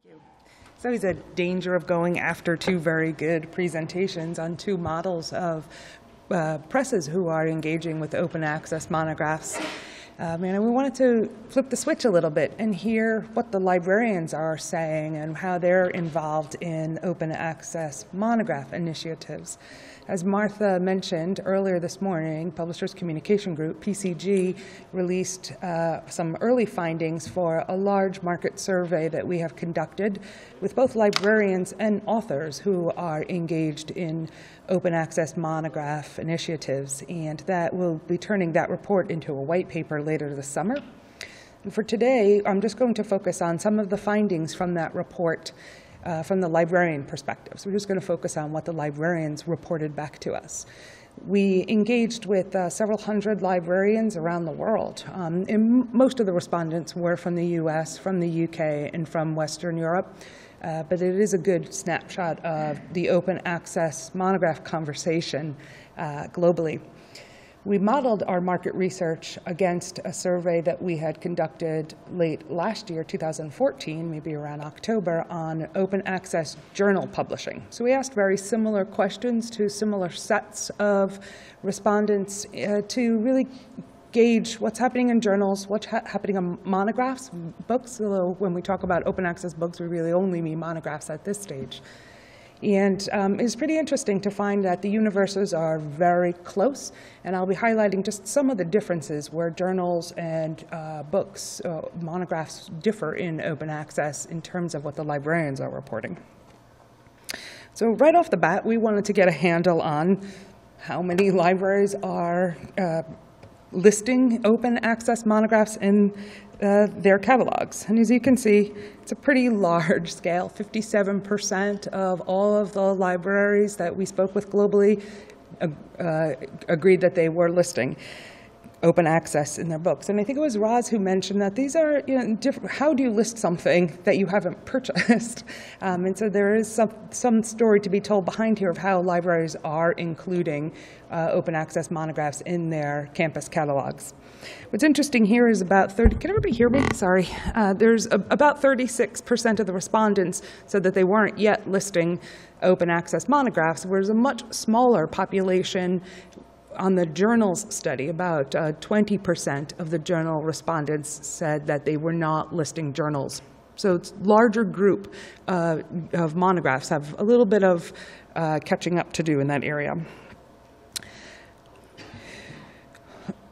There's always a danger of going after two very good presentations on two models of presses who are engaging with open access monographs. And we wanted to flip the switch a little bit and hear what the librarians are saying and how they're involved in open access monograph initiatives. As Martha mentioned earlier this morning, Publishers Communication Group, PCG, released some early findings for a large market survey that we have conducted with both librarians and authors who are engaged in open access monograph initiatives, and that we'll be turning that report into a white paper later this summer. And for today, I'm just going to focus on some of the findings from that report from the librarian perspective. So we're just going to focus on what the librarians reported back to us. We engaged with several hundred librarians around the world. And most of the respondents were from the US, from the UK, and from Western Europe. But it is a good snapshot of the open access monograph conversation globally. We modeled our market research against a survey that we had conducted late last year, 2014, maybe around October, on open access journal publishing. So we asked very similar questions to similar sets of respondents to really gauge what's happening in journals, what's happening in monographs, books. Although when we talk about open access books, we really only mean monographs at this stage. And it's pretty interesting to find that the universes are very close, and I'll be highlighting just some of the differences where journals and books, monographs differ in open access in terms of what the librarians are reporting. So right off the bat, we wanted to get a handle on how many libraries are listing open access monographs in their catalogs. And as you can see, it's a pretty large scale. 57% of all of the libraries that we spoke with globally agreed that they were listing open access in their books. And I think it was Roz who mentioned that these are, different. How do you list something that you haven't purchased? And so there is some story to be told behind here of how libraries are including open access monographs in their campus catalogs. What's interesting here is about 30, can everybody hear me? Sorry. There's about 36% of the respondents said that they weren't yet listing open access monographs, whereas a much smaller population on the journals study, about 20% of the journal respondents said that they were not listing journals. So it's a larger group of monographs have a little bit of catching up to do in that area.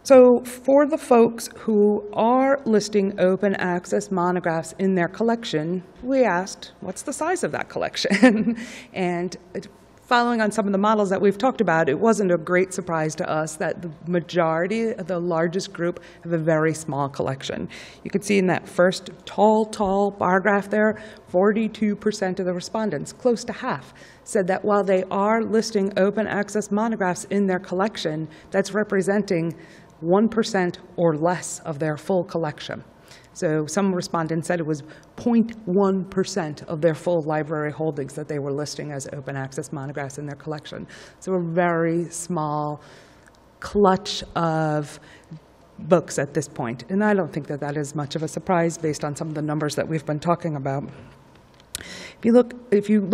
So for the folks who are listing open access monographs in their collection, we asked, what's the size of that collection? And following on some of the models that we've talked about, it wasn't a great surprise to us that the majority, the largest group, have a very small collection. You can see in that first tall bar graph there, 42% of the respondents, close to half, said that while they are listing open access monographs in their collection, that's representing 1% or less of their full collection. So some respondents said it was 0.1% of their full library holdings that they were listing as open access monographs in their collection. So a very small clutch of books at this point. And I don't think that that is much of a surprise based on some of the numbers that we've been talking about. If you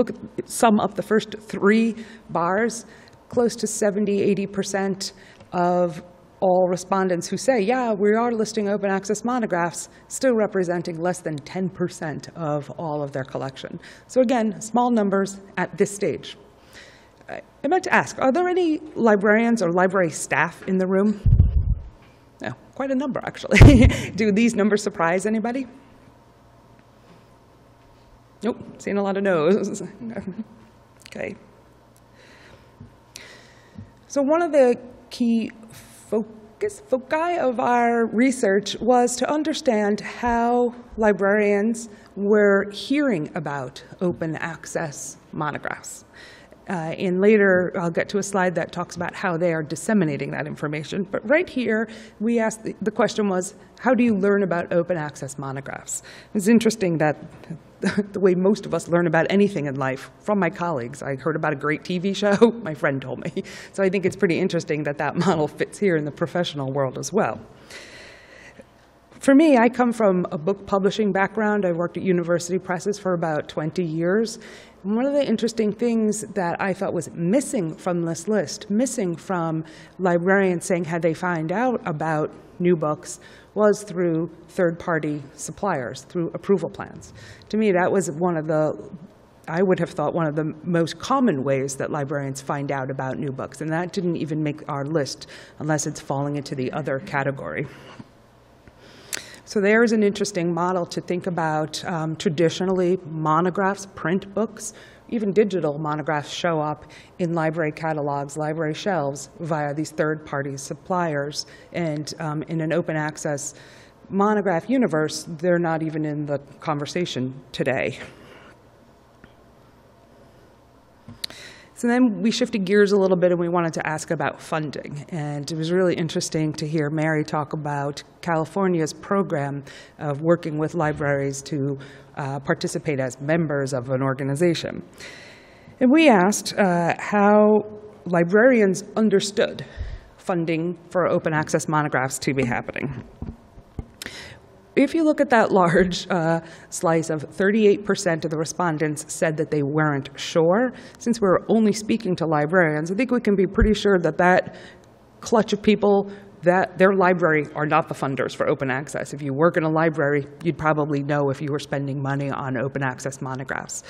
sum up the first three bars, close to 70–80% of all respondents who say, yeah, we are listing open access monographs, still representing less than 10% of all of their collection. So again, small numbers at this stage. I meant to ask, are there any librarians or library staff in the room? No, quite a number, actually. Do these numbers surprise anybody? Nope, seeing a lot of no's. Okay. So one of the key foci of our research was to understand how librarians were hearing about open access monographs. And later, I'll get to a slide that talks about how they are disseminating that information. But right here, we asked, the question was, how do you learn about open access monographs? It's interesting that the way most of us learn about anything in life, from my colleagues. I heard about a great TV show, my friend told me. So I think it's pretty interesting that that model fits here in the professional world as well. For me, I come from a book publishing background. I worked at university presses for about 20 years. And one of the interesting things that I thought was missing from this list, missing from librarians saying how they find out about new books, was through third-party suppliers, through approval plans. To me, that was one of the, I would have thought, one of the most common ways that librarians find out about new books. And that didn't even make our list unless it's falling into the other category. So there's an interesting model to think about. Traditionally, monographs, print books, even digital monographs show up in library catalogs, library shelves via these third-party suppliers. And in an open access monograph universe, they're not even in the conversation today. So then we shifted gears a little bit and we wanted to ask about funding. And it was really interesting to hear Mary talk about California's program of working with libraries to participate as members of an organization. And we asked how librarians understood funding for open access monographs to be happening. If you look at that large slice of 38% of the respondents said that they weren't sure, since we're only speaking to librarians, I think we can be pretty sure that that clutch of people, that their library are not the funders for open access. If you work in a library, you'd probably know if you were spending money on open access monographs.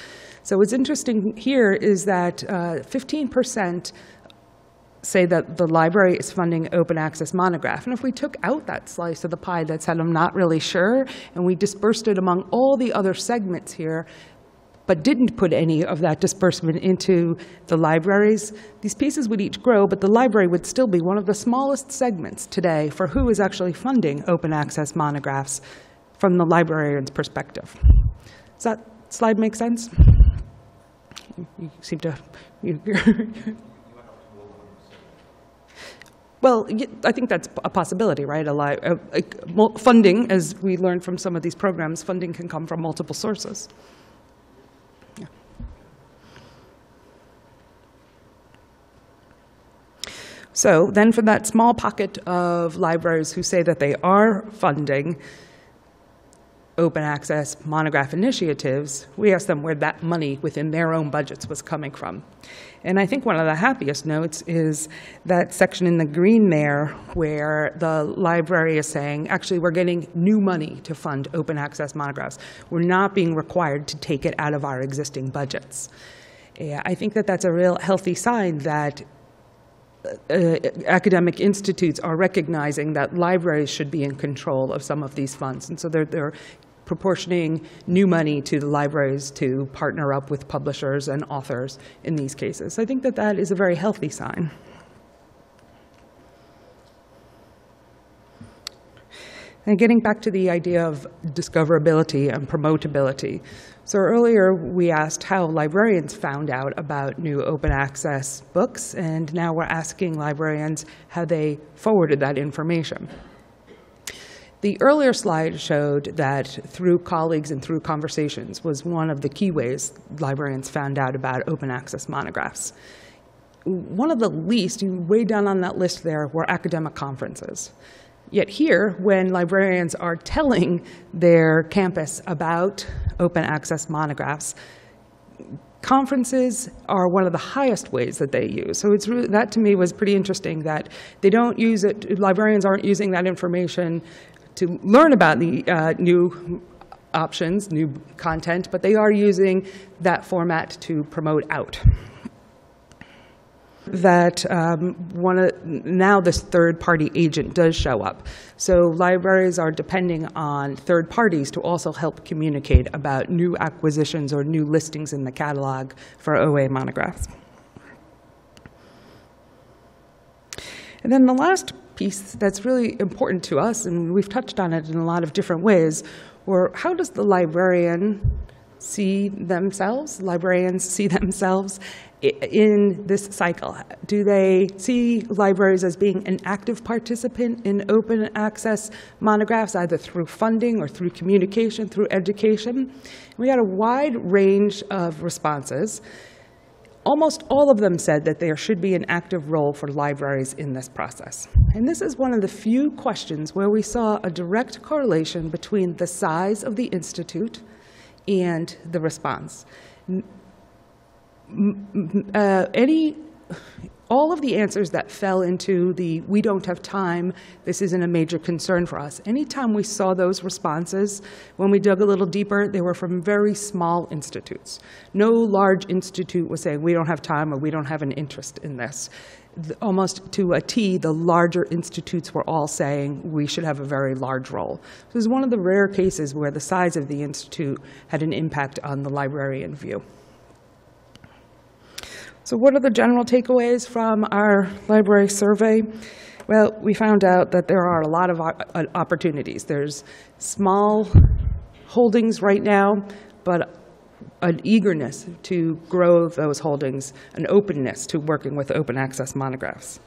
So what's interesting here is that 15% say that the library is funding open access monograph. And if we took out that slice of the pie that said, I'm not really sure, and we dispersed it among all the other segments here, but didn't put any of that disbursement into the libraries, these pieces would each grow, but the library would still be one of the smallest segments today for who is actually funding open access monographs from the librarian's perspective. Does that slide make sense? You seem to... Well, I think that's a possibility, right? Funding, as we learned from some of these programs, funding can come from multiple sources. Yeah. So then for that small pocket of libraries who say that they are funding open access monograph initiatives, we asked them where that money within their own budgets was coming from. And I think one of the happiest notes is that section in the green there where the library is saying, actually, we're getting new money to fund open access monographs. We're not being required to take it out of our existing budgets. Yeah, I think that that's a real healthy sign that academic institutes are recognizing that libraries should be in control of some of these funds. And so they're proportioning new money to the libraries to partner up with publishers and authors in these cases. I think that that is a very healthy sign. And getting back to the idea of discoverability and promotability. So earlier we asked how librarians found out about new open access books, and now we're asking librarians how they forwarded that information. The earlier slide showed that through colleagues and through conversations was one of the key ways librarians found out about open access monographs. One of the least, way down on that list there, were academic conferences. Yet here, when librarians are telling their campus about open access monographs, conferences are one of the highest ways that they use. So it's really, that to me was pretty interesting that they don't use it, librarians aren't using that information to learn about the new options, new content, but they are using that format to promote out. That now this third-party agent does show up. So libraries are depending on third parties to also help communicate about new acquisitions or new listings in the catalog for OA monographs. And then the last piece that's really important to us, and we've touched on it in a lot of different ways, were how does the librarian see themselves, librarians see themselves in this cycle? Do they see libraries as being an active participant in open access monographs, either through funding or through communication, through education? We got a wide range of responses. almost all of them said that there should be an active role for libraries in this process. And this is one of the few questions where we saw a direct correlation between the size of the institute and the response. All of the answers that fell into the "we don't have time, this isn't a major concern for us," anytime we saw those responses, when we dug a little deeper, they were from very small institutes. No large institute was saying, "we don't have time," or "we don't have an interest in this." Almost to a T, the larger institutes were all saying we should have a very large role. This is one of the rare cases where the size of the institute had an impact on the librarian view. So what are the general takeaways from our library survey? Well, we found out that there are a lot of opportunities. There's small holdings right now, but an eagerness to grow those holdings, an openness to working with open access monographs.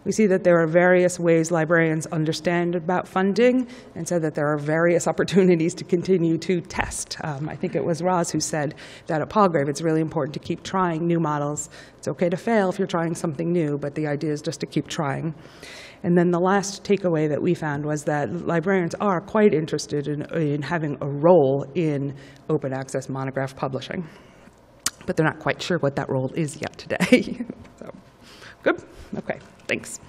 We see that there are various ways librarians understand about funding, and so that there are various opportunities to continue to test. I think it was Roz who said that at Palgrave it's really important to keep trying new models. It's okay to fail if you're trying something new, but the idea is just to keep trying. And then the last takeaway that we found was that librarians are quite interested in having a role in open access monograph publishing, but they're not quite sure what that role is yet today. So, good? Okay, thanks.